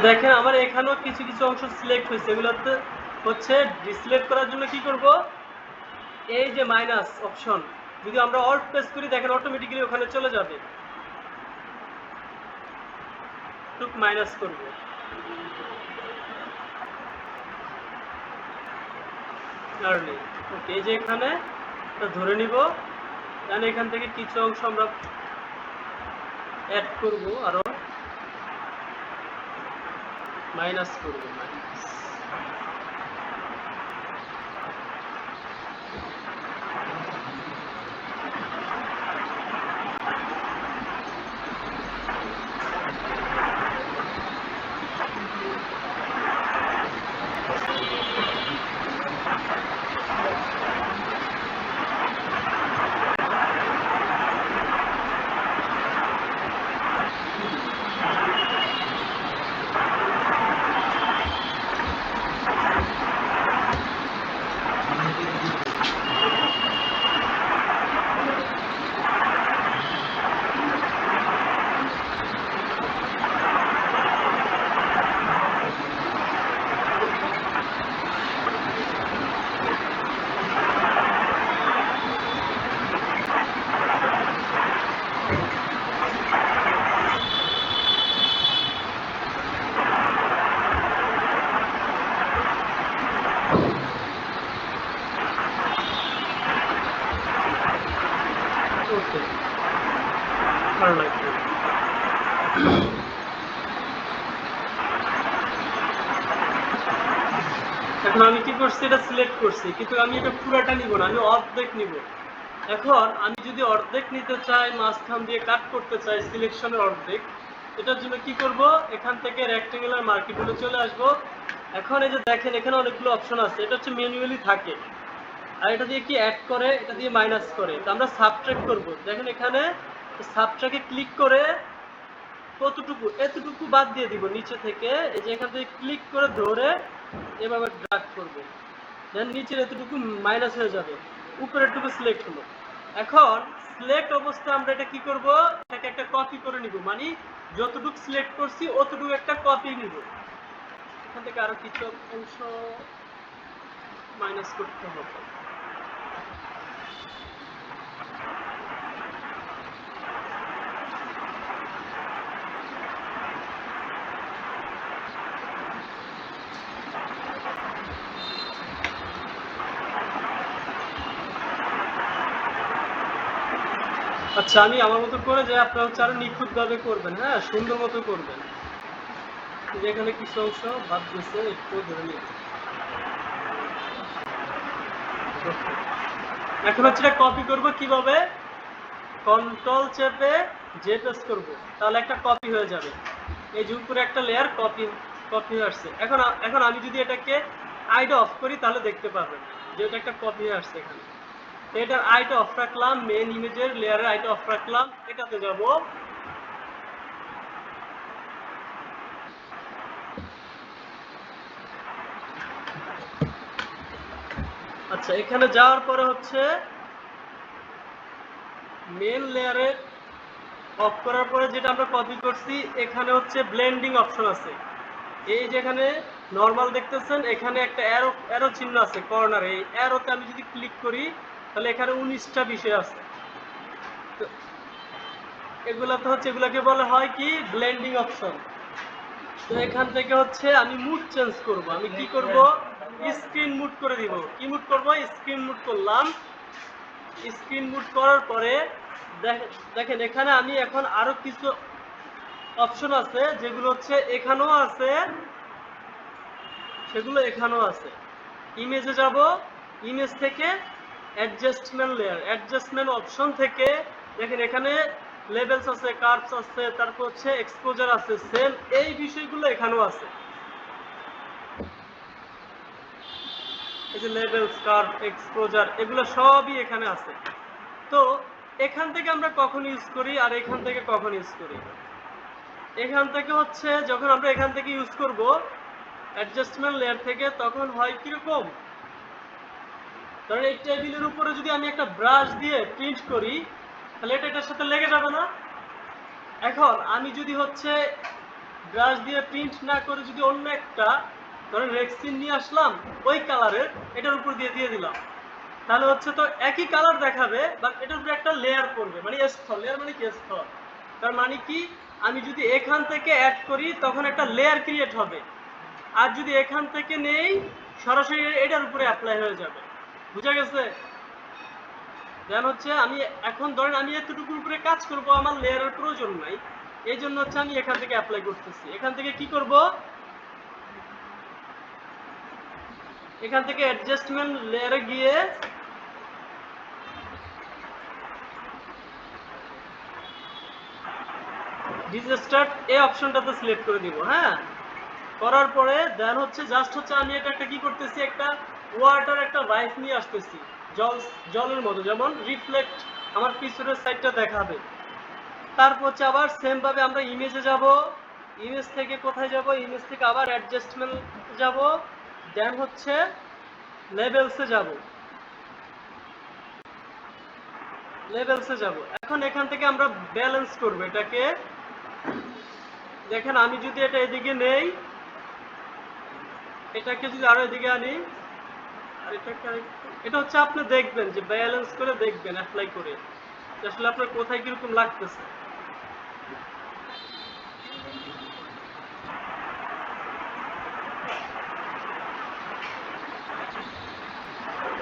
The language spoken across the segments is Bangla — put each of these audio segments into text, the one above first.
দেখেন আমার এখানেও কিছু কিছু অংশ সিলেক্ট হয়েছে, এগুলোতে হচ্ছে ডিসিলেক্ট করার জন্য কি করব, এই যে মাইনাস অপশন যদি আমরা অল্ট প্রেস করি দেখেন অটোমেটিক্যালি ওখানে চলে যাবে, টুক মাইনাস করব। ওকে, এই যে এখানে ধরে নিব, দেন এখান থেকে কিছু অংশ আমরা অ্যাড করব, আরো মাইনাস করব, মাইনাস। ওকে, ভালো লাগবে। এখন আমি কি করছি, এটা সিলেক্ট করছি, কিন্তু আমি এটা পুরাটা নিব না, আমি অর্ধেক নিব। এখন আমি যদি অর্ধেক নিতে চাই, মাঝখান দিয়ে কাট করতে চাই সিলেকশনের অর্ধেক, এটার জন্য কি করব, এখান থেকে রেক্টেঙ্গুলার মার্কিং টুলে চলে আসব। এখন এই যে দেখেন এখানে অনেকগুলো অপশন আছে, এটা হচ্ছে ম্যানুয়ালি থাকে, আর এটা দিয়ে কি অ্যাড করে, এটা দিয়ে মাইনাস করে। তো আমরা সাবট্রাক্ট করব, দেখেন এখানে সাবট্রাক্টে ক্লিক করে কতটুকু, এতটুকু বাদ দিয়ে দিব নিচে থেকে, এই যে এখান থেকে ক্লিক করে ধরে এভাবে ড্র্যাগ করব, দেন নিচের এতটুকু মাইনাস হয়ে যাবে, উপরেরটুকু সিলেক্ট হলো। এখন সিলেক্ট অবস্থায় আমরা এটা কি করব, এটাকে একটা কপি করে নিব, মানে যতটুকু সিলেক্ট করছি অতটুকু একটা কপি নিব। এখান থেকে আরো কিছু অংশ মাইনাস করতে হবে। আচ্ছা, আমি আমার মতো করে যে আপনারা হচ্ছে আরো নিখুঁতভাবে করবেন, হ্যাঁ, সুন্দর মতো করবেন। যেখানে কিছু অংশ বাদ দিয়েছে একটু ধরে নিন। এখন হচ্ছে এটা কপি করব কিভাবে, কন্ট্রোল চেপে জে প্রেস করব, তাহলে একটা কপি হয়ে যাবে। এই যে উপরে একটা লেয়ার কপি কপি হয়ে আসছে। এখন আমি যদি এটাকে আইটা অফ করি তাহলে দেখতে পাবেন যে এটা একটা কপি হয়ে আসছে এখানে। এটার আইটা অফ রাখলাম, মেন ইমেজের লেয়ারের আইটা অফ রাখলাম, এটাতে যাব। আচ্ছা, এখানে যাওয়ার পরে হচ্ছে মেন লেয়ারে অফ করার পরে যেটা আমরা কপি করছি, এখানে হচ্ছে ব্লেন্ডিং অপশন আছে। এই যেখানে নরমাল দেখতেছেন, এখানে একটা অ্যারো অ্যারো চিহ্ন আছে কর্নারে, এই অ্যারোতে আমি যদি ক্লিক করি তাহলে এখানে 19টা বিষয় আছে। তো এগুলাতে হচ্ছে, এগুলাকে বলা হয় কি ব্লেন্ডিং অপশন। তো এখান থেকে হচ্ছে আমি মুড চেঞ্জ করব, আমি কি করব, স্ক্রিন মুড করে দিব। কি মুড করব, স্ক্রিন মুড করলাম। স্ক্রিন মুড করার পরে দেখেন এখানে আমি এখন আরো কিছু অপশন আছে যেগুলো হচ্ছে এখানেও আছে, সেগুলো এখানেও আছে। ইমেজে যাব, ইমেজ থেকে অ্যাডজাস্টমেন্ট লেয়ার, অ্যাডজাস্টমেন্ট অপশন থেকে দেখেন এখানে লেভেলস আছে, কার্ভস আছে, তারপর হচ্ছে এক্সপোজার আছে, সেম এই বিষয়গুলো এখানেও আছে। এই যে লেভেলস, কার্ভ, এক্সপোজার, এগুলো সবই এখানে আছে। তো এখান থেকে আমরা কখন ইউজ করি আর এখান থেকে কখন ইউজ করি, এখান থেকে হচ্ছে যখন আমরা এখান থেকে ইউজ করব অ্যাডজাস্টমেন্ট লেয়ার থেকে, তখন হয় কিরকম, কারণ এই টেবিলের উপরে যদি আমি একটা ব্রাশ দিয়ে প্রিন্ট করি তাহলে এটা এটার সাথে লেগে যাবে না। এখন আমি যদি হচ্ছে ব্রাশ দিয়ে প্রিন্ট না করে যদি অন্য একটা ধরেন রেক্সিন নিয়ে আসলাম ওই কালারের, এটার উপর দিয়ে দিয়ে দিলাম, তাহলে হচ্ছে তো একই কালার দেখাবে, বাট এটার উপরে একটা লেয়ার পড়বে, মানে স্তর। লেয়ার মানে কি? স্তর। তার মানে কি, আমি যদি এখান থেকে অ্যাড করি তখন একটা লেয়ার ক্রিয়েট হবে, আর যদি এখান থেকে নেই সরাসরি এটার উপরে অ্যাপ্লাই হয়ে যাবে। বুঝা গেছে? দেন হচ্ছে আমি এখন ধরেন আমি এতটুকুর উপরে কাজ করব, আমার লেয়ারের প্রয়োজন নাই, এই জন্য হচ্ছে আমি এখান থেকে অ্যাপ্লাই করতেছি। এখান থেকে কি করব, এখান থেকে অ্যাডজাস্টমেন্ট লেয়ারে গিয়ে ডিসস্টার্ট এই অপশনটাতে সিলেক্ট করে দিব। হ্যাঁ, করার পরে দেন হচ্ছে জাস্ট হচ্ছে আমি এটা একটা কি করতেছি, একটা ওয়াটার একটা ভাইস নিয়ে আসতেছি, জলের মতো, যেমন রিফ্লেক্ট আমার পিছনের সাইডটা দেখাবে। তারপর হচ্ছে আবার সেম ভাবে আমরা ইমেজে যাব, ইমেজ থেকে কোথায় যাব, ইমেজ থেকে আবার অ্যাডজাস্টমেন্ট যাব, দেন হচ্ছে লেভেলসে যাব, লেভেলসে যাব। এখন এখান থেকে আমরা ব্যালেন্স করব এটাকে। দেখেন আমি যদি এটা এদিকে নেই, এটাকে যদি আরো এদিকে আনি, আর এটা হচ্ছে আপনি দেখবেন যে ব্যালেন্স করে দেখবেন অ্যাপ্লাই করে আসলে আপনার কোথায় কিরকম লাগতেছে।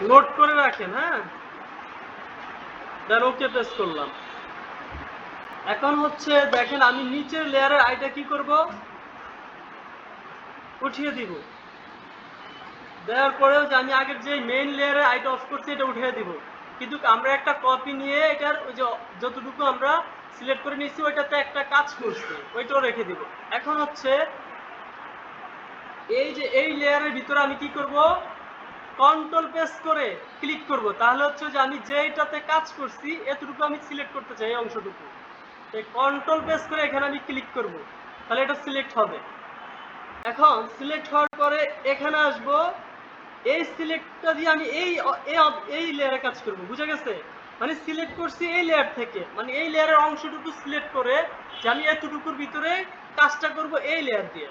নোট করে রাখেন। হ্যাঁ, দেন ওকে প্রেস করলাম। এখন হচ্ছে দেখেন আমি নিচের লেয়ারের আইটা কি করব, উঠিয়ে দিব। দেওয়ার পরেও যে আমি আগের যে মেইন লেয়ারের আইটা অফ করছি এটা উঠিয়ে দিব, কিন্তু আমরা একটা কপি নিয়ে এটার ওই যে যতটুকু আমরা সিলেক্ট করে নিয়েছি ওইটাতে একটা কাজ করছি, ওইটাও রেখে দিব। এখন হচ্ছে এই যে এই লেয়ারের ভিতরে আমি কি করব, কন্ট্রোল প্রেস করে ক্লিক করব, তাহলে হচ্ছে যে আমি যেইটাতে কাজ করছি এতটুকু আমি সিলেক্ট করতে চাই, এই অংশটুকু। এই কন্ট্রোল প্রেস করে এখানে আমি ক্লিক করব, তাহলে এটা সিলেক্ট হবে। এখন সিলেক্ট হওয়ার পরে এখানে আসব, এই সিলেক্টটা দিয়ে আমি এই লেয়ারে কাজ করব। বুঝা গেছে? মানে সিলেক্ট করছি এই লেয়ার থেকে, মানে এই লেয়ারের অংশটুকু সিলেক্ট করে যে আমি এতটুকুর ভিতরে কাজটা করব এই লেয়ার দিয়ে।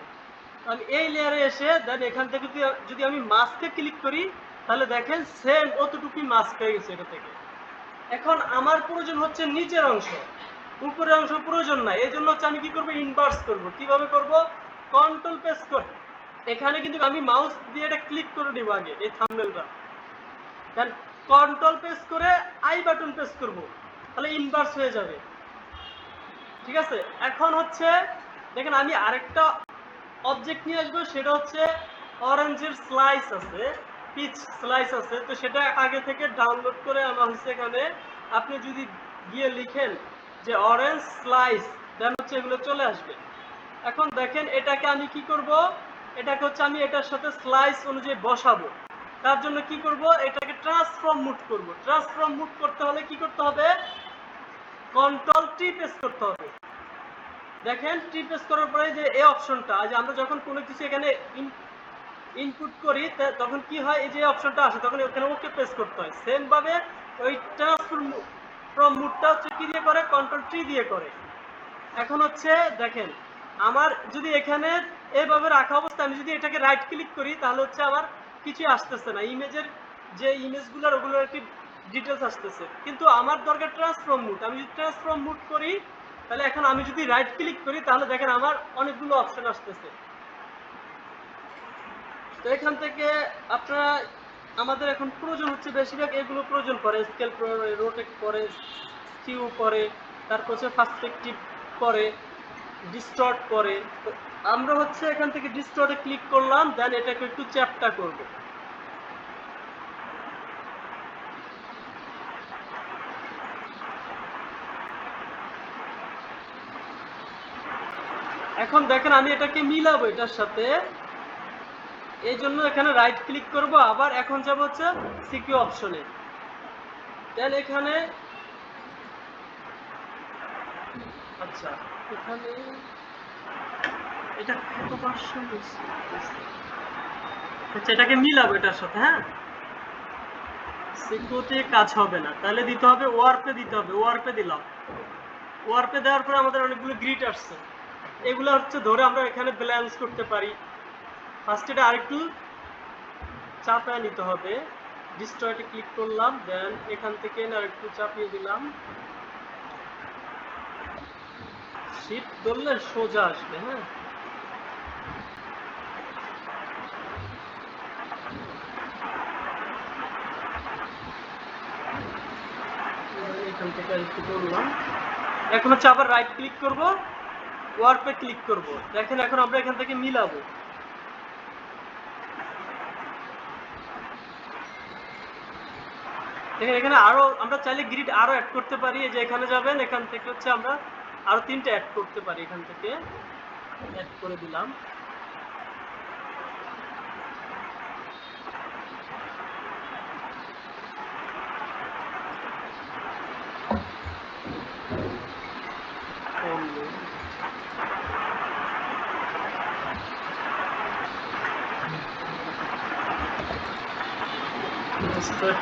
আমি এই লেয়ারে এসে দেন এখান থেকে যদি আমি মাস্কে ক্লিক করি, তাহলে দেখেন সেম অতটুকুই মাস্ক হয়ে গেছে এটা থেকে। এখন আমার প্রয়োজন হচ্ছে নিচের অংশ, উপরের অংশ প্রয়োজন নাই, এই জন্য হচ্ছে আমি কি করব, ইনভার্স করব। কিভাবে করব, কন্ট্রোল প্রেস করে এখানে কিন্তু আমি মাউস দিয়ে এটা ক্লিক করে দিব আগে এই থাম্বনেলটা, দেন কন্ট্রোল প্রেস করে আই বাটন প্রেস করব, তাহলে ইনভার্স হয়ে যাবে। ঠিক আছে? এখন হচ্ছে দেখেন আমি আরেকটা অবজেক্ট নিয়ে আসবো, সেটা হচ্ছে অরেঞ্জের স্লাইস আছে, পিচ স্লাইস আছে, তো সেটা আগে থেকে ডাউনলোড করে আনা হয়েছে এখানে। আপনি যদি গিয়ে লিখেন যে অরেঞ্জ স্লাইস, দেন হচ্ছে এগুলো চলে আসবে। এখন দেখেন এটাকে আমি কি করব, এটাকে হচ্ছে আমি এটার সাথে স্লাইস অনুযায়ী বসাবো। তার জন্য কি করব, এটাকে ট্রান্সফর্ম মুড করব। ট্রান্সফর্ম মুড করতে হলে কি করতে হবে, কন্ট্রোল টি প্রেস করতে হবে। দেখেন টি প্রেস করার পরে যে এই অপশনটা, যে আমরা যখন কোনো কিছু এখানে ইনপুট করি তখন কি হয়, এই যে অপশনটা আসে তখন ওখানে ওকে প্রেস করতে হয়। সেম ভাবে ওই ট্রান্সফর্ম ফ্রম মুডটা হচ্ছে কি দিয়ে করে, কন্ট্রোল টি দিয়ে করে। এখন হচ্ছে দেখেন আমার যদি এখানে এইভাবে রাখা অবস্থা আমি যদি এটাকে রাইট ক্লিক করি, তাহলে হচ্ছে আমার কিছুই আসতেছে না, ইমেজের যে ইমেজগুলোর ওগুলোর একটি ডিটেলস আসতেছে, কিন্তু আমার দরকার ট্রান্সফর্ম মুড। আমি যদি ট্রান্সফর্ম মুড করি, তাহলে এখন আমি যদি রাইট ক্লিক করি, তাহলে দেখেন আমার অনেকগুলো অপশন আসতেছে। তো এখান থেকে আপনারা, আমাদের এখন প্রয়োজন হচ্ছে বেশিরভাগ এগুলো প্রয়োজন পড়ে, স্কেল পড়ে, রোটেট পড়ে, স্কিউ পড়ে, তারপর হচ্ছে পার্সপেক্টিভ পড়ে, ডিস্টর্ট করে। তো আমরা হচ্ছে এখান থেকে ডিস্টর্টে ক্লিক করলাম, দেন এটাকে একটু চ্যাপ্টা করব। এখন দেখেন আমি এটাকে মিলাবো এটার সাথে, এই জন্য এখানে রাইট ক্লিক করব, আবার এখন যাব হচ্ছে সিকিউ অপশনে, দেন এখানে আচ্ছা এখানে এটা কত পার্সেন্ট হচ্ছে, আচ্ছা এটাকে মিলাবো এটার সাথে। হ্যাঁ, সিকিউতে কাজ হবে না, তাহলে দিতে হবে ওয়ার্পে, দিতে হবে ওয়ার্পে। দিলাম, ওয়ার্পে দেওয়ার পরে আমাদের অনেকগুলো গ্রিড আসছে। এগুলো হচ্ছে ধরে আমরা এখানে ব্যালেন্স করতে পারি। ফার্স্ট এটা আরেকটু চাপায় নিতে হবে, ডিস্ট্রয়তে ক্লিক করলাম, দেন এখান থেকে আরেকটু চাপিয়ে দিলাম, শিফট ধরলে সোজা আসবে। হ্যাঁ, এখান থেকে আরেকটু করলাম। এখন হচ্ছে আবার রাইট ক্লিক করব, ওয়ার্পে ক্লিক করব। দেখেন এখন আমরা এখান থেকে মিলাবো। দেখেন এখানে আরো আমরা চাইলে গ্রিড আরো অ্যাড করতে পারি। এই যে এখানে যাবেন, এখান থেকে হচ্ছে আমরা আরো 3টা অ্যাড করতে পারি। এখান থেকে অ্যাড করে দিলাম।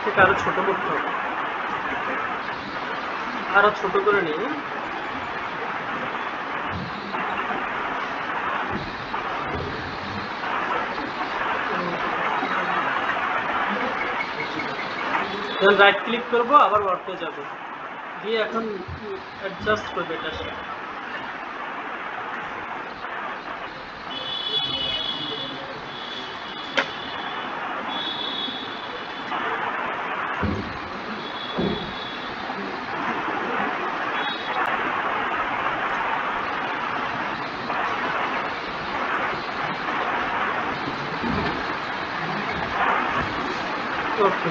থেকে আরো ছোট করতে হবে, আরো ছোট করে নিই। রাইট ক্লিক করব, আবার ওয়ার্ডে যাব, দিয়ে এখন অ্যাডজাস্ট করবে এটার সাথে। ওকে,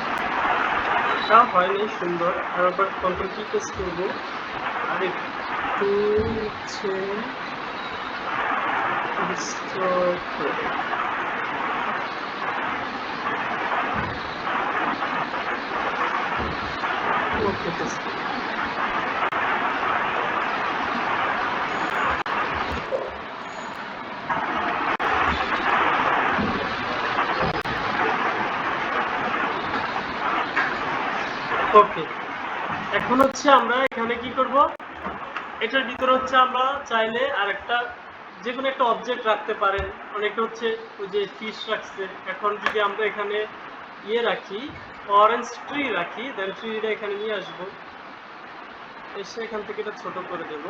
তাও হয়নি সুন্দর। আর একবার কন্ট্রোল কি প্রেস করব, আর একটু হচ্ছে ডিস্ট্রয় করব। ওকে, ওকে। এখন হচ্ছে আমরা এখানে কি করব, এটার ভিতরে হচ্ছে আমরা চাইলে আরেকটা যে কোনো একটা অবজেক্ট রাখতে পারেন। অনেকে হচ্ছে ওই যে ফিশ রাখছে। এখন যদি আমরা এখানে ইয়ে রাখি, অরেঞ্জ ট্রি রাখি, দেন ট্রিটা এখানে নিয়ে আসবো, এসে এখান থেকে এটা ছোট করে দেব।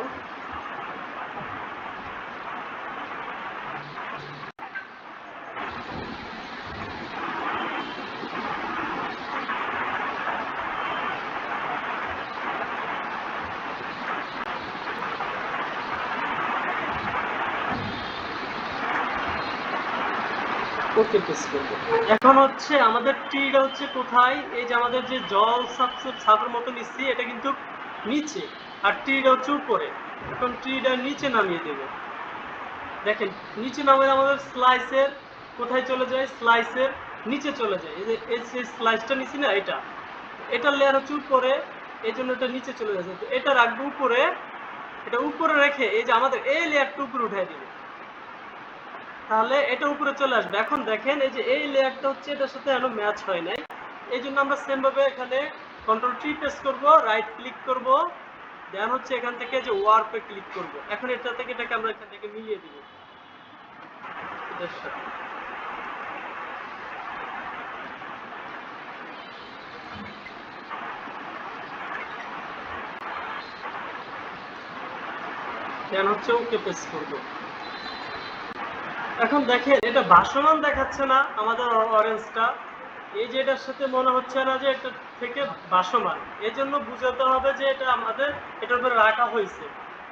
ওকে, প্রেস করব। এখন হচ্ছে আমাদের ট্রিটা হচ্ছে কোথায়, এই যে আমাদের যে জল ছাপের মতো নিচ্ছি, এটা কিন্তু নিচে, আর ট্রিটা হচ্ছে উপরে। এখন ট্রিটা নিচে নামিয়ে দেব। দেখেন নিচে নামিয়ে আমাদের স্লাইসের কোথায় চলে যায়, স্লাইসের নিচে চলে যায়। এই যে এই স্লাইসটা নিচ্ছি না, এটার লেয়ার হচ্ছে উপরে, এই জন্য এটা নিচে চলে যাচ্ছে। তো এটা রাখবো উপরে, এটা উপরে রেখে এই যে আমাদের এই লেয়ারটা উপরে উঠাই দিব, তাহলে এটা উপরে চলে আসবে। এখন দেখেন এই যে এই লেয়ারটা হচ্ছে এটার সাথে এখনো ম্যাচ হয় নাই, এই জন্য আমরা সেম ভাবে এখানে কন্ট্রোল ট্রি প্রেস করব, রাইট ক্লিক করব, দেন হচ্ছে এখান থেকে যে ওয়ার্পে ক্লিক করব। এখন এটা থেকে এটাকে আমরা এখান থেকে মিলিয়ে দিব এটার সাথে। দেন হচ্ছে ওকে প্রেস করব। এখন দেখেন এটা ভাসমান দেখাচ্ছে না আমাদের অরেঞ্জটা, এই যে এটার সাথে মনে হচ্ছে না যে এটা থেকে ভাসমান। এই জন্য বুঝাতে হবে যে এটা আমাদের এটার উপরে রাখা হয়েছে।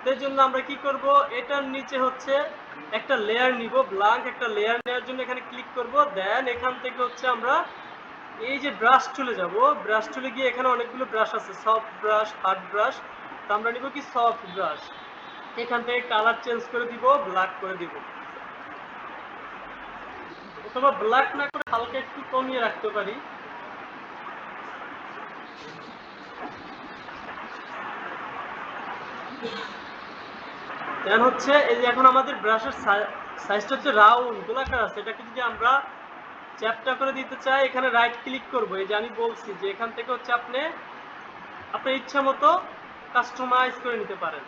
সেই জন্য আমরা কি করব, এটার নিচে হচ্ছে একটা লেয়ার নিব, ব্ল্যাঙ্ক একটা লেয়ার নেওয়ার জন্য এখানে ক্লিক করব, দেন এখান থেকে হচ্ছে আমরা এই যে ব্রাশ চলে যাব, ব্রাশ চলে গিয়ে এখানে অনেকগুলো ব্রাশ আছে, সফট ব্রাশ, হার্ড ব্রাশ। তো আমরা নিব কি সফট ব্রাশ, এখান থেকে কালার চেঞ্জ করে দিব, ব্ল্যাক করে দিব, অথবা ব্ল্যাক না করে হালকা একটু কমিয়ে রাখতে পারি। দেন হচ্ছে এই যে এখন আমাদের ব্রাশের সাইজটা হচ্ছে রাউন্ড গোলাকার আছে, এটাকে যদি আমরা চ্যাপটা করে দিতে চাই, এখানে রাইট ক্লিক করব। এই যে আমি বলছি যে এখান থেকে হচ্ছে আপনি আপনার ইচ্ছা মতো কাস্টমাইজ করে নিতে পারেন।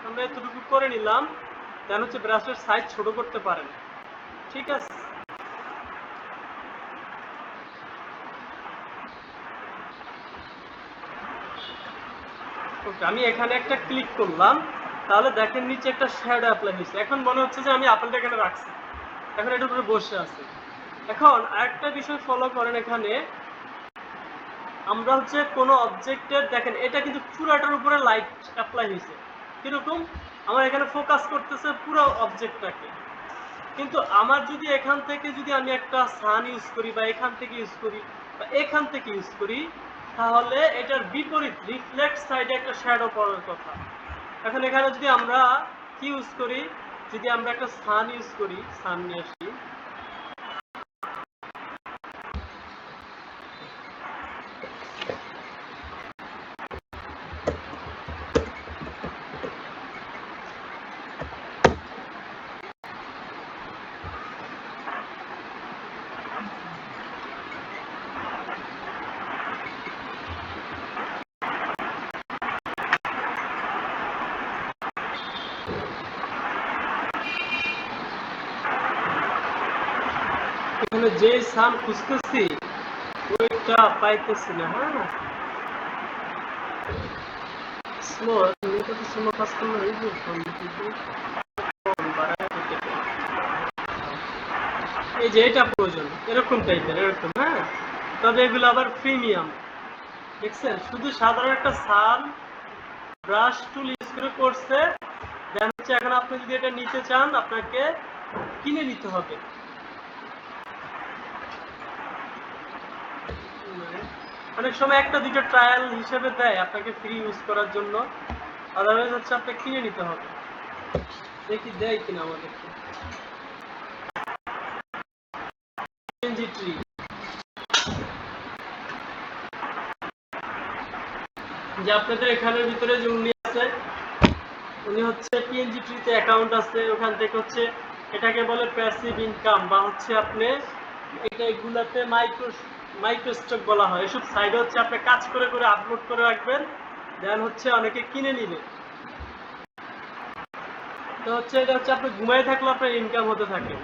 আমরা এতটুকু করে নিলাম। দেন হচ্ছে ব্রাশের সাইজ ছোট করতে পারেন। ঠিক আছে, ওকে আমি এখানে একটা ক্লিক করলাম, তাহলে দেখেন নিচে একটা শ্যাডো অ্যাপ্লাই হয়েছে। এখন মনে হচ্ছে যে আমি আপেলটা এখানে রাখছি, এখন এটার উপরে বসে আছে। এখন আরেকটা বিষয় ফলো করেন, এখানে আমরা হচ্ছে কোনো অবজেক্টের দেখেন এটা কিন্তু পুরাটার উপরে লাইট অ্যাপ্লাই হয়েছে। কিরকম, আমার এখানে ফোকাস করতেছে পুরো অবজেক্টটাকে, কিন্তু আমার যদি এখান থেকে যদি আমি একটা সান ইউজ করি বা এখান থেকে ইউজ করি বা এখান থেকে ইউজ করি, তাহলে এটার বিপরীত রিফ্লেক্ট সাইডে একটা শ্যাডো পড়ার কথা। এখন এখানে যদি আমরা কি ইউজ করি, যদি আমরা একটা সান ইউজ করি, সান নিয়ে আসি, এখানে যে সান খুঁজতেছি ওইটা পাইতেছি না। হ্যাঁ, স্লো, এটা তো স্লো কাজ করলে হইব, কিন্তু এই যে এটা প্রয়োজন এরকম টাইপের, এরকম। হ্যাঁ, তবে এগুলো আবার প্রিমিয়াম, দেখছেন, শুধু সাধারণ একটা সান ব্রাশ টুল ইউজ করে করছে। দেন হচ্ছে এখন আপনি যদি এটা নিতে চান আপনাকে কিনে নিতে হবে। অনেক সময় একটা দুটো ট্রায়াল হিসেবে দেয় আপনাকে ফ্রি ইউজ করার জন্য, আদারওয়াইজ হচ্ছে আপনাকে কিনে নিতে হবে। দেখি দেয় কিনা আমাদেরকে। ট্রি যে আপনাদের এখানের ভিতরে যে উনি আছে, উনি হচ্ছে পিএনজি ট্রিতে অ্যাকাউন্ট আছে, ওখান থেকে হচ্ছে এটাকে বলে প্যাসিভ ইনকাম, বা হচ্ছে আপনি এটা এগুলাতে মাইক্রো স্টক বলা হয়। এসব সাইডে হচ্ছে আপনি কাজ করে করে আপলোড করে রাখবেন, দেন হচ্ছে অনেকে কিনে নিবে। তো হচ্ছে এটা হচ্ছে আপনি ঘুমাই থাকলে আপনার ইনকাম হতে থাকে।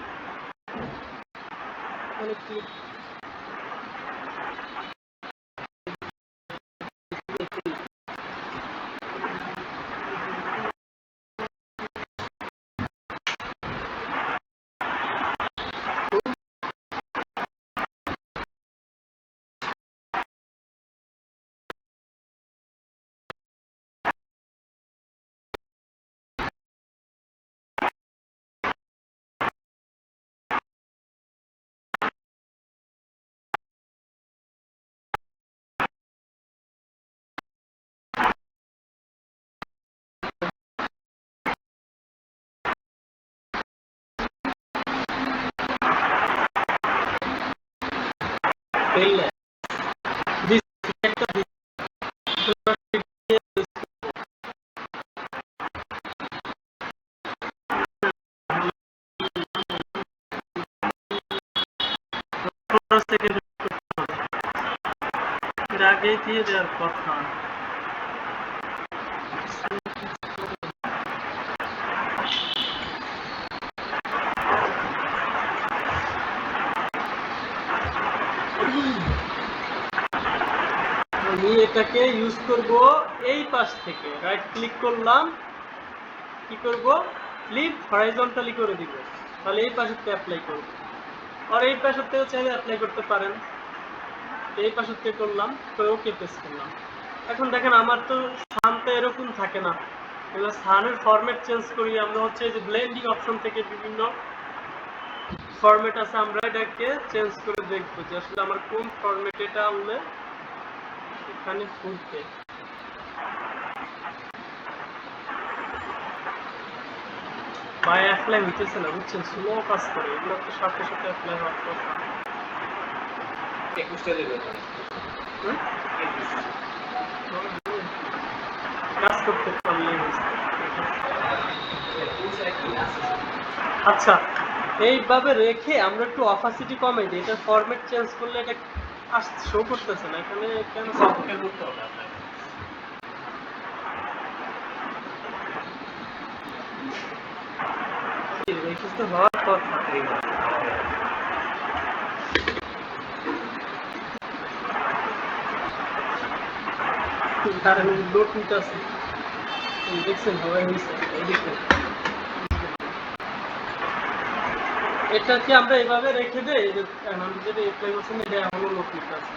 আগেই দিয়ে দেওয়ার কথা। আমি এটাকে ইউজ করব এই পাশ থেকে, রাইট ক্লিক করলাম, কি করব, ফ্লিপ হরাইজন্টালি করে দিব, তাহলে এই পাশেতে অ্যাপ্লাই করব। আর এই পাশেতেও চাইলে অ্যাপ্লাই করতে পারেন। এই পাশেতে করলাম, তো ওকে প্রেস করলাম। এখন দেখেন আমার তো সানটা এরকম থাকে না, এগুলো সানের ফরম্যাট চেঞ্জ করি আমরা হচ্ছে যে ব্লেন্ডিং অপশন থেকে বিভিন্ন ফরম্যাট আছে, আমরা এটাকে চেঞ্জ করে দেখবো যে আসলে আমার কোন ফরম্যাট এটা আনলে এখানে ফুটবে। ভাই অ্যাপ্লাই হইতেছে না, বুঝছেন, স্লো কাজ করে, এগুলো তো সাথে সাথে অ্যাপ্লাই হওয়ার কথা। 21টা দেবে কাজ করতে পারলে আচ্ছা, এইভাবে রেখে আমরা একটু অপাসিটি কমাই দিই, এটা ফরম্যাট চেঞ্জ করলে এটা শো করতেছে না এখানে, কেন সফটওয়্যার করতে হবে আপনাকে। মুখস্থ হওয়ার কথা। তার লোড নিতে আছে দেখছেন হবে হয়েছে। এটাকে আমরা এভাবে রেখে দেই যে আমি যেটা অ্যাপ্লাই করছি এটা এখনো লোড নিতে আছে।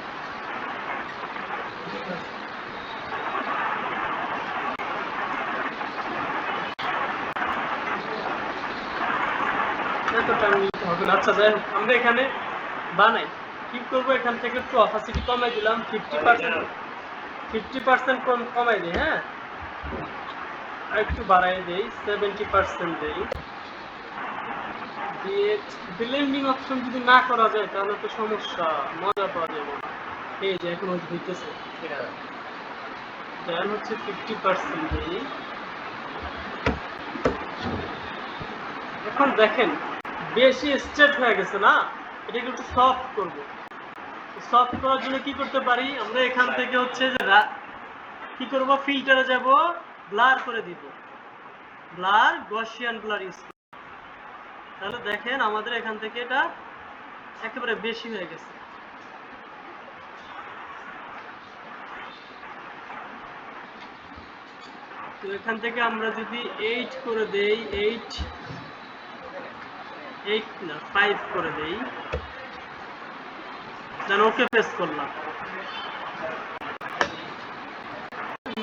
এতটা নিতে হবে না। আচ্ছা যাই হোক আমরা এখানে বানাই কি করবো, এখান থেকে একটু অপাসিটি কমাই দিলাম 50% কমাই দিই। হ্যাঁ আর একটু বাড়াই দেই 70% দেই। দিয়ে ব্লেন্ডিং অপশন যদি না করা যায় তাহলে তো সমস্যা, মজা পাওয়া যাবে না। এই যে এখন হইতেছে দেন হচ্ছে 50% দেই। এখন দেখেন বেশি স্ট্রেট হয়ে গেছে না, এটাকে একটু সফট করব। সফট করার জন্য কি করতে পারি আমরা, এখান থেকে হচ্ছে যে কি করব, ফিল্টারে যাব, ব্লার করে দিব, ব্লার গসিয়ান ব্লার ইউজ। তাহলে দেখেন আমাদের এখান থেকে এটা একেবারে বেশি হয়ে গেছে। তো এখান থেকে আমরা যদি 8 করে দেই, 8 না 5 করে দেই, দেন ওকে প্রেস করলাম।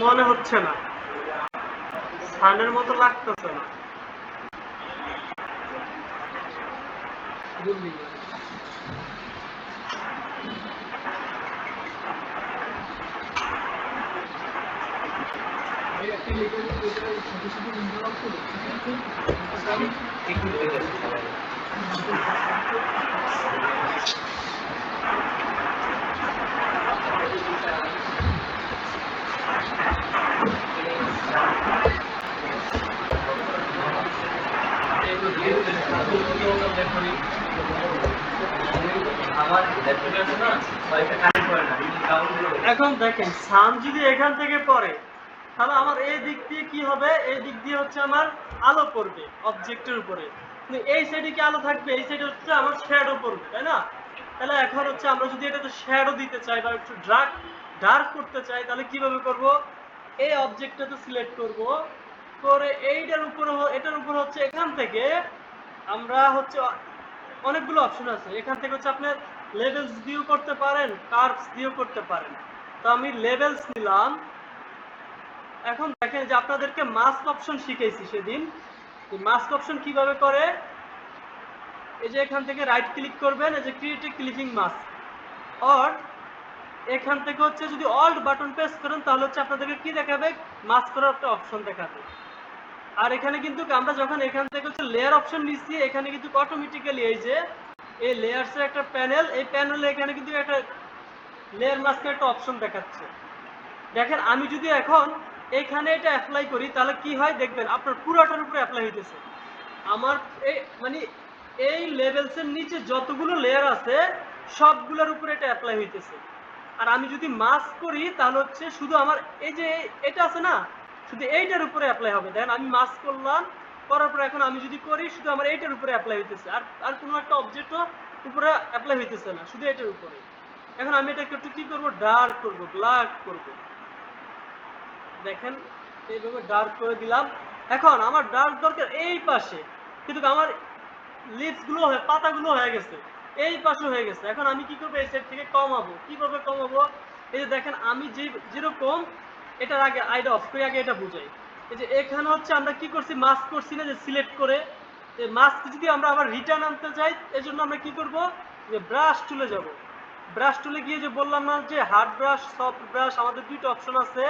মনে হচ্ছে না, সানের মতো লাগতেছে না। এখন দেখেন সান যদি এখান থেকে পড়ে তাহলে আমার এই দিক দিয়ে কি হবে, এই দিক দিয়ে হচ্ছে আমার আলো পড়বে অবজেক্টের উপরে, কিন্তু এই সাইডে কি আলো থাকবে, এই সাইডে হচ্ছে আমার শ্যাডো পড়বে, তাই না? তাহলে এখন হচ্ছে আমরা যদি এটাতে শ্যাডো দিতে চাই বা একটু ডার্ক করতে চাই তাহলে কিভাবে করব, এই অবজেক্টটাতে সিলেক্ট করব, করে এটার উপর হচ্ছে এখান থেকে আমরা হচ্ছে অনেকগুলো অপশন আছে, এখান থেকে হচ্ছে আপনার লেভেলস দিয়েও করতে পারেন, কার্ভস দিয়েও করতে পারেন। তো আমি লেভেলস নিলাম। এখন দেখেন যে আপনাদেরকে মাস্ক অপশন শিখাইছি সেদিন, মাস্ক অপশন কিভাবে করে, এই যে এখান থেকে রাইট ক্লিক করবেন, এই যে create a clipping mask, or এখান থেকে হচ্ছে যদি অল্ট বাটন প্রেস করেন তাহলে হচ্ছে আপনাদেরকে কি দেখাবে, মাস্ক করার একটা অপশন দেখাবে। আর এখানে কিন্তু আমরা যখন এখান থেকে হচ্ছে লেয়ার অপশন নিচ্ছি, এখানে কিন্তু অটোমেটিক্যালি এই যে এই লেয়ারসের একটা প্যানেল, এই প্যানেলে এখানে কিন্তু একটা লেয়ার মাস্কের একটা অপশন দেখাচ্ছে। দেখেন আমি যদি এখন এখানে এটা অ্যাপ্লাই করি তাহলে কি হয় দেখবেন, আপনার পুরোটার উপরে অ্যাপ্লাই হইতেছে। আমার এই মানে এই লেভেলসের নিচে যতগুলো লেয়ার আছে সবগুলোর উপরে এটা অ্যাপ্লাই হইতেছে। আর আমি যদি মাস্ক করি তাহলে হচ্ছে শুধু আমার এই যে এটা আছে না, শুধু এইটার উপরে অ্যাপ্লাই হবে। দেখেন আমি মাস্ক করলাম, করার পর এখন আমি যদি করি শুধু আমার এইটার উপরে অ্যাপ্লাই হইতেছে, আর আর কোনো একটা অবজেক্টও উপরে অ্যাপ্লাই হইতেছে না, শুধু এটার উপরে। এখন আমি এটাকে একটু কি করবো, ডার্ক করব, ব্ল্যাক করব। দেখেন এইভাবে ডার্ক করে দিলাম। এখন আমার ডার্ক দরকার এই পাশে, কিন্তু আমার লিভস গুলো পাতাগুলো হয়ে গেছে এই পাশে হয়ে গেছে। এখন আমি কি করবো, এই সাইড থেকে কমাবো। কিভাবে কমাবো, এই যে দেখেন আমি যেরকম এটার আগে আইডা অফ করে আগে এটা বুঝাই। এই যে এখানে হচ্ছে আমরা কি করছি, মাস্ক করছি না যে সিলেক্ট করে, এই মাস্ক যদি আমরা আবার রিটার্ন আনতে চাই এজন্য আমরা কি করব, যে ব্রাশ টুলে যাব। ব্রাশ টুলে গিয়ে যে বললাম না যে হার্ড ব্রাশ সফট ব্রাশ, আমাদের দুইটা অপশন আছে।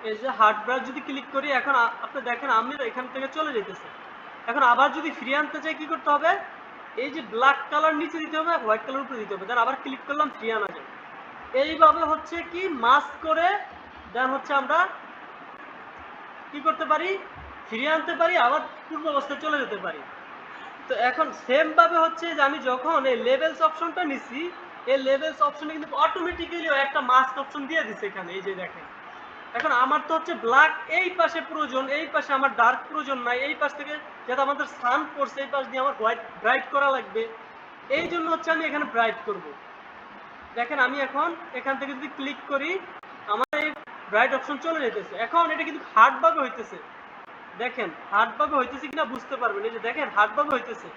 এই যে হার্ড ব্রাশ যদি ক্লিক করি, এখন আপনি দেখেন আমি এখান থেকে চলে যেতেছে। এখন আবার যদি ফ্রি আনতে চাই কি করতে হবে, এই যে ব্ল্যাক কালার নিচে দিতে হবে, হোয়াইট কালার উপরে দিতে হবে, দেন আবার ক্লিক করলাম, ফ্রি আনা যায়। এইভাবে হচ্ছে কি মাস্ক করে দেন হচ্ছে আমরা কি করতে পারি, ফিরিয়ে আনতে পারি, আবার পূর্ব অবস্থায় চলে যেতে পারি। তো এখন সেম ভাবে হচ্ছে যে আমি যখন এই লেভেলস অপশনটা নিছি, এই লেভেলস অপশনে কিন্তু অটোমেটিক্যালি একটা মাস্ক অপশন দিয়ে দিছে এখানে, এই যে দেখেন এখন আমার তো হচ্ছে ব্ল্যাক এই পাশে প্রয়োজন, এই পাশে আমার ডার্ক প্রয়োজন নাই, এই পাশ থেকে যাতে আমাদের সান পড়ছে এই পাশ দিয়ে আমার হোয়াইট ব্রাইট করা লাগবে, এই জন্য হচ্ছে আমি এখানে ব্রাইট করব। দেখেন আমি এখন এখান থেকে যদি ক্লিক করি আমার এই ব্রাইট অপশন চলে যেতেছে। এখন এটা কিন্তু হার্ড ভাবে হইতেছে, দেখেন হার্ড ভাবে হইতেছে কিনা বুঝতে পারবেন। এই যে দেখেন হার্ড ভাবে হইতেছে,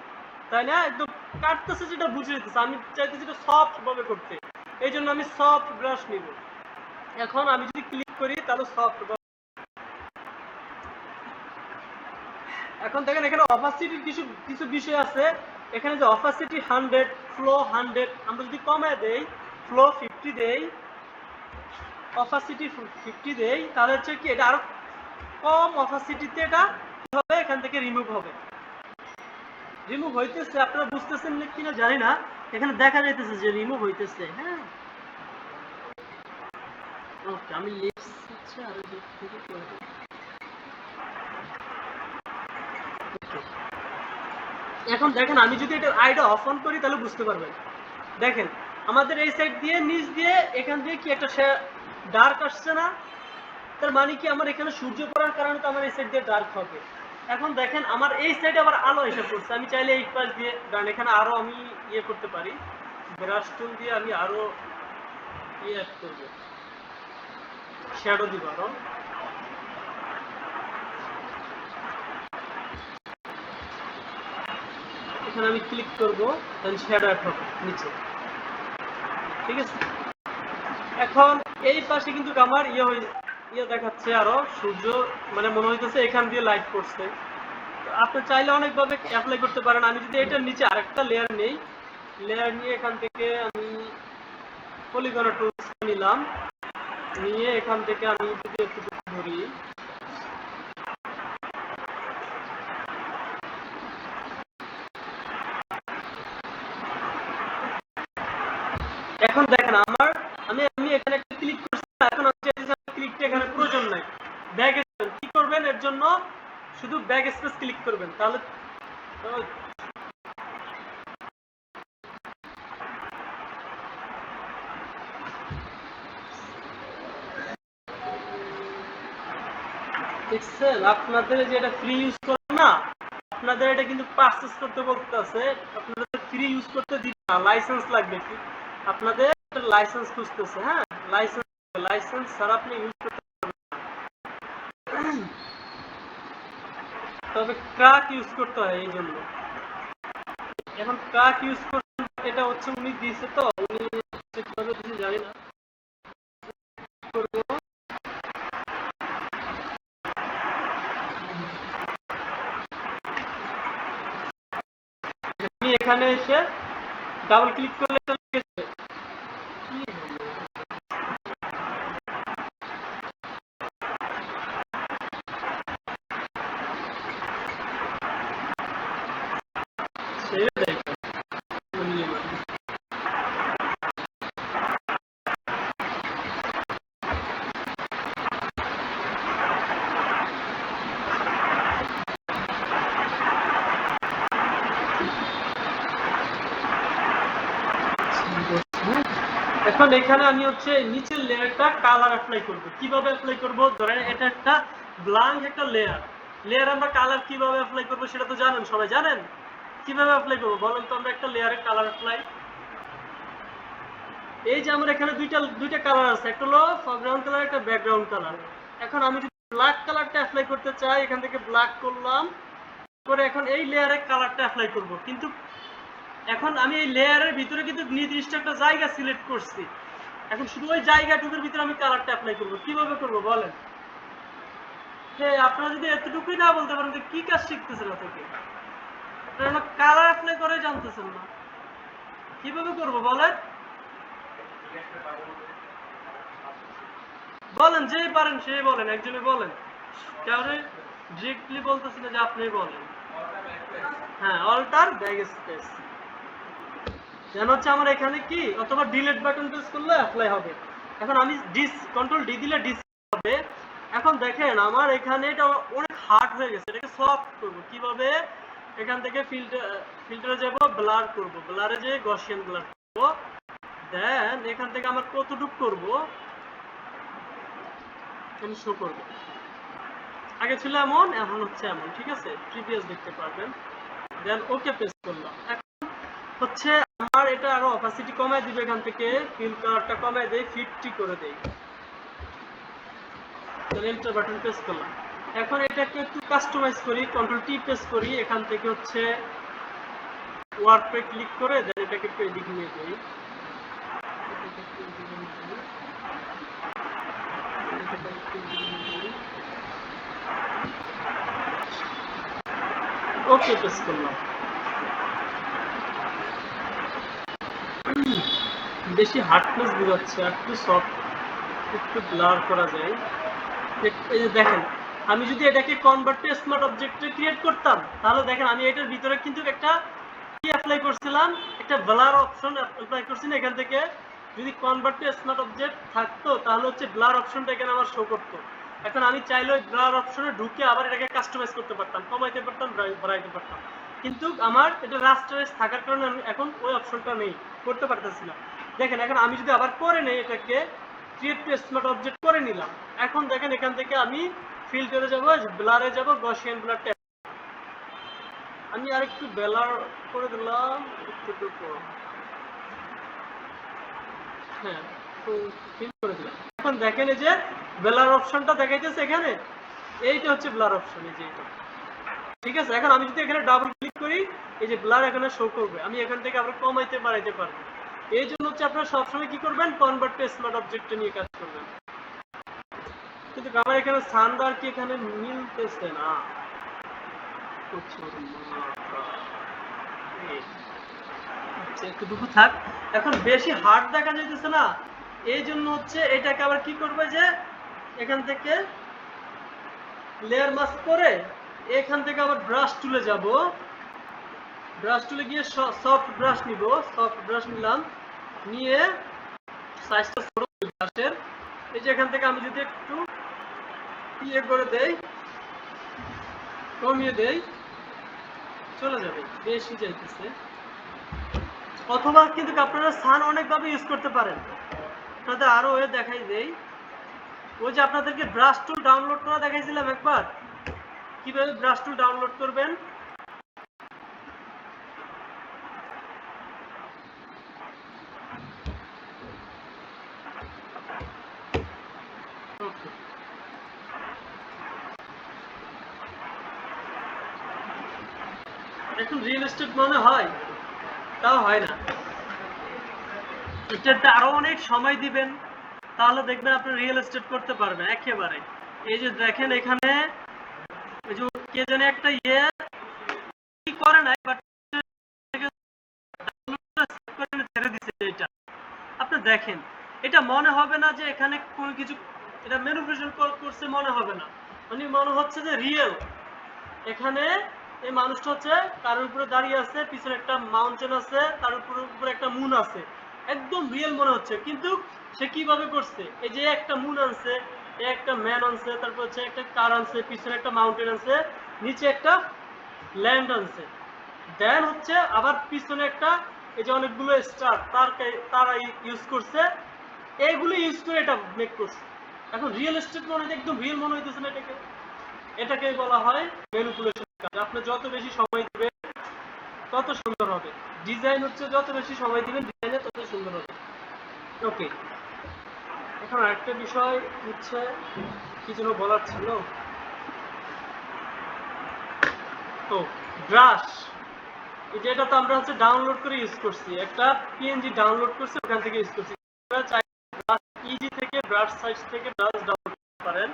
তাই না? একদম কাটতেছে যেটা বুঝে যেতেছে। আমি চাইতেছি এটা সফট ভাবে করতে, এই জন্য আমি সফট ব্রাশ নিব। এখন আমি যদি ক্লিক করি তাহলে সফট। এখন দেখেন এখানে অপাসিটির কিছু কিছু বিষয় আছে। এখানে যে অপাসিটি 100, ফ্লো 100, আমরা যদি কমায় দেই, ফ্লো 50 দেই, অপাসিটি 50 দেই, তাহলে হচ্ছে কি এটা আরো কম অপাসিটিতে এটা কি হবে, এখান থেকে রিমুভ হবে। রিমুভ হইতেছে, আপনারা বুঝতেছেন কিনা জানি না, এখানে দেখা যাইতেছে যে রিমুভ হইতেছে। হ্যাঁ ওকে, আমি লিপস হচ্ছে আরো থেকে করে দিই। এখন দেখেন আমি যদি এটা আইটা অফ অন করি তাহলে বুঝতে পারবেন। দেখেন আমাদের এই সাইড দিয়ে নিচ দিয়ে এখান দিয়ে কি একটা ডার্ক আসছে না? তার মানে কি আমার এখানে সূর্য পড়ার কারণে তো আমার এই সাইড দিয়ে ডার্ক হবে। এখন দেখেন আমার এই সাইডে আবার আলো এসে পড়ছে, আমি চাইলে এই পাশ দিয়ে, কারণ এখানে আরো আমি ইয়ে করতে পারি, ব্রাশ টুল দিয়ে আমি আরো ইয়ে অ্যাড করবো, শ্যাডো দিব আরো। এখানে আমি ক্লিক করব, তাহলে শ্যাডো অ্যাড হবে নিচে, ঠিক আছে? এখন এই পাশে কিন্তু আমার ইয়ে দেখাচ্ছে আরো সূর্য, মানে মনে হইতেছে এখান দিয়ে লাইট পড়ছে। আপনি চাইলে অনেকভাবে অ্যাপ্লাই করতে পারেন। আমি যদি এটার নিচে আরেকটা লেয়ার নেই, লেয়ার নিয়ে এখান থেকে আমি পলিগন টুলস নিলাম, নিয়ে এখান থেকে আমি যদি একটু ধরি, এখন দেখেন আমার আমি আমি এখানে একটা ক্লিক করছি, এখন আমি চাইতেছি ক্লিকটা এখানে প্রয়োজন নাই। ব্যাক কি করবেন এর জন্য, শুধু ব্যাক স্পেস ক্লিক করবেন, তাহলে দেখছেন আপনাদের যে এটা ফ্রি ইউজ করেন না, আপনাদের এটা কিন্তু পারচেজ করতে বলতেছে, আপনাদের ফ্রি ইউজ করতে দিবে না, লাইসেন্স লাগবে। কি আপনাদের লাইসেন্স খুঁজতেছে? হ্যাঁ, লাইসেন্স, লাইসেন্স ছাড়া আপনি ইউজ করতে পারবেন, তবে ক্রাক ইউজ করতে হয় এই জন্য। এখন ক্রাক ইউজ করতে, এটা হচ্ছে উনি দিয়েছে, তো উনি কিভাবে দিয়েছে জানি না, করবো আমি এখানে এসে ডাবল ক্লিক করলে ছেড়ে দেয়। এখন এখানে আমি হচ্ছে নিচের লেয়ারটা কালার অ্যাপ্লাই করব। কিভাবে অ্যাপ্লাই করব, ধরেন এটা একটা ব্ল্যাঙ্ক একটা লেয়ার, লেয়ার আমরা কালার কিভাবে অ্যাপ্লাই করব সেটা তো জানেন, সবাই জানেন কিভাবে অ্যাপ্লাই করব বলেন তো? আমরা একটা লেয়ারে কালার অ্যাপ্লাই, এই যে আমার এখানে দুইটা কালার আছে, একটা হলো ফরগ্রাউন্ড কালার, একটা ব্যাকগ্রাউন্ড কালার। এখন আমি যদি ব্ল্যাক কালারটা অ্যাপ্লাই করতে চাই, এখান থেকে ব্ল্যাক করলাম, করে এখন এই লেয়ারে কালারটা অ্যাপ্লাই করব। কিন্তু এখন আমি এই লেয়ারের ভিতরে কিন্তু নির্দিষ্ট একটা জায়গা সিলেক্ট করছি, এখন শুধু ওই জায়গাটুকুর ভিতরে আমি কালারটা অ্যাপ্লাই করব। কিভাবে করব বলেন? আপনারা যদি এতটুকুই না বলতে পারেন যে কি কাজ শিখতেছেন থেকে, আপনারা কালার অ্যাপ্লাই করে জানতেছেন না, কিভাবে করব বলেন? বলেন, যেই পারেন সেই বলেন, একজনে বলেন, কারণ ডিরেক্টলি বলতেছি না যে আপনি বলেন। হ্যাঁ, অল্টার ব্যাক স্পেস, যেন হচ্ছে আমার এখানে কি, অথবা ডিলিট বাটন প্রেস করলে অ্যাপ্লাই হবে। এখন আমি কন্ট্রোল ডি দিলে ডিস হবে। এখন দেখেন আমার এখানে এটা অনেক হার্ড হয়ে গেছে, এটাকে সফট করব কিভাবে? এখান থেকে ফিল্টারে যাব, ব্লার করব, ব্লারে যে গসিয়ান ব্লার করব, দেন এখান থেকে আমার কতটুক করব, এখানে শো করবে। আগে ছিল এমন, এখন হচ্ছে এমন, ঠিক আছে? প্রিভিয়াস দেখতে পারবেন। দেন ওকে প্রেস করলাম। এখন হচ্ছে আমার এটা আরো অপাসিটি কমায় দিবে, এখান থেকে ফিল কালারটা কমায় দেই, 50 করে দেই। দেন এন্টার বাটন প্রেস করলাম। এখন এটাকে একটু কাস্টমাইজ করি, কন্ট্রোল টি প্রেস করি, এখান থেকে হচ্ছে ওয়ার্ডপে ক্লিক করে দেন এটাকে একটু এদিকে নিয়ে যাই। ওকে প্রেস করলাম। বেশি হার্ডনেস বোঝাচ্ছে, একটু সফট, একটু ব্লার করা যায়। এই যে দেখেন, আমি যদি এটাকে কনভার্ট টু স্মার্ট অবজেক্টে ক্রিয়েট করতাম, তাহলে দেখেন আমি এটার ভিতরে কিন্তু একটা কি অ্যাপ্লাই করছিলাম, একটা ব্লার অপশন অ্যাপ্লাই করছি না। এখান থেকে যদি কনভার্ট টু স্মার্ট অবজেক্ট থাকতো তাহলে হচ্ছে ব্লার অপশনটা এখানে আমার শো করতো। এখন আমি চাইলে ওই ব্লার অপশনে ঢুকে আবার এটাকে কাস্টমাইজ করতে পারতাম, কমাইতে পারতাম, বাড়াইতে পারতাম। কিন্তু আমার এটা রাস্টারাইজ থাকার কারণে আমি এখন ওই অপশনটা নেই, করতে পারতেছি না। দেখেন এখন আমি যদি আবার করে নেই, এটাকে ক্রিয়েট টু স্মার্ট অবজেক্ট করে নিলাম, এখন দেখেন এখান থেকে আমি ফিল্টারে যাব, ব্লারে যাব, গসিয়ান ব্লারটা আমি আরেকটু ব্লার করে দিলাম, একটু হ্যাঁ, তো ফিল করে দিলাম। এখন দেখেন এই যে ব্লার অপশনটা দেখাইতেছে এখানে, এইটা হচ্ছে ব্লার অপশন, এই যে এটা, ঠিক আছে? এখন আমি যদি এখানে ডাবল ক্লিক করি, এই যে ব্লার এখানে শো করবে, আমি এখান থেকে আবার কমাইতে বাড়াইতে পারবো। এই জন্য হচ্ছে আপনারা সবসময় কি করবেন, কনভার্ট টু স্মার্ট অবজেক্ট নিয়ে কাজ করবেন। কিন্তু আমার এখানে সানবার কি এখানে মিলতেছে না, একটু দুঃখ থাক। এখন বেশি হার্ড দেখা যাইতেছে না, এই জন্য হচ্ছে এটাকে আবার কি করবে, যে এখান থেকে লেয়ার মাস্ক করে এখান থেকে আবার ব্রাশ টুলে যাব, ব্রাশ টুলে গিয়ে সফট ব্রাশ নিব, সফট ব্রাশ নিলাম, নিয়ে সাইজটা ছোট ব্রাশের, এই যে এখান থেকে আমি যদি একটু ইয়ে করে দেই, কমিয়ে দেই, চলে যাবে, বেশি যাইতেছে। অথবা কিন্তু আপনারা সান অনেকভাবে ইউজ করতে পারেন, আপনাদের আরো ওয়ে দেখাই দেই। ওই যে আপনাদেরকে ব্রাশ টুল ডাউনলোড করা দেখাইছিলাম একবার, কিভাবে ব্রাশ টুল ডাউনলোড করবেন। এখন রিয়েল এস্টেট মনে হয়, তাও হয় না। এটাতে আরো অনেক সময় দিবেন, তাহলে দেখবেন আপনি রিয়েল এস্টেট করতে পারবেন একেবারে। এই যে দেখেন এখানে ওই যে কে জানে একটা ইয়ে কি করে নাই, বাট ছেড়ে দিছে। এটা আপনি দেখেন, এটা মনে হবে না যে এখানে কোনো কিছু এটা ম্যানিপুলেশন করছে, মনে হবে না, মানে মনে হচ্ছে যে রিয়েল। এখানে এই মানুষটা হচ্ছে তার উপরে দাঁড়িয়ে আছে, পিছনে একটা মাউন্টেন আছে, তার উপরে একটা মুন আছে, একদম রিয়েল মনে হচ্ছে। কিন্তু সে কিভাবে করছে, এই যে একটা মুন আনছে, একটা ম্যান আনছে, তারপর হচ্ছে একটা কার আনছে, পিছনে একটা মাউন্টেন আছে, নিচে একটা ল্যান্ড আনছে, দেন হচ্ছে আবার পিছনে একটা এই যে অনেকগুলো স্টার তারা ইউজ করছে, এইগুলো ইউজ করে এটা মেক করছে। এখন রিয়েল এস্টেট মনে হয় একদম রিয়েল মনে হইতেছে না, এটাকে বলা হয় ম্যানিপুলেশন কাজ। আপনি যত বেশি সময় দিবেন তত সুন্দর হবে, ডিজাইন হচ্ছে যত বেশি সময় দিবেন ডিজাইনে তত সুন্দর হবে। ওকে, এখন আরেকটা বিষয় হচ্ছে, কি যেন বলার ছিল, তো ব্রাশ, এটা তো আমরা হচ্ছে ডাউনলোড করে ইউজ করছি, একটা পিএনজি ডাউনলোড করছি, ওখান থেকে ইউজ করছি। আপনারা চাইলে ব্রাশ ইজি থেকে ব্রাশ সাইজ থেকে ব্রাশ ডাউনলোড করতে পারেন।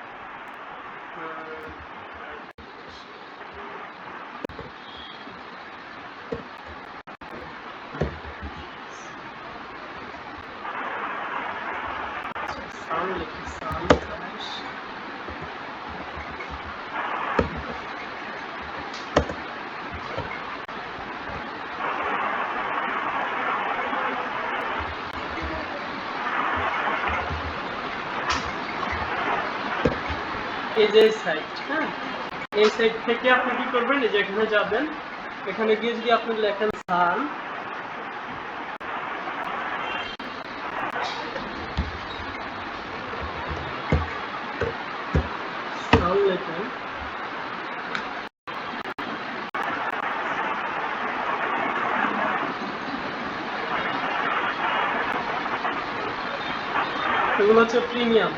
এই যে সাইট, হ্যাঁ, এই সাইট থেকে আপনি কি করবেন, এই যে এখানে যাবেন, এখানে গিয়ে যদি আপনি লেখেন সান, দেখেন এগুলো হচ্ছে প্রিমিয়াম।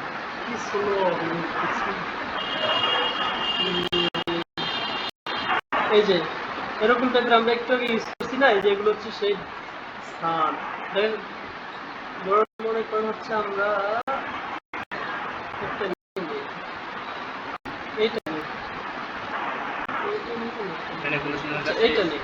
কি স্লো, এই যে এরকম টাইপের আমরা একটু আগে ইউজ করছি না, এই যে এগুলো হচ্ছে সেই স্থান। মনে করেন হচ্ছে আমরা একটা এইটা নিই, এইটা নিই, এইটা নিই।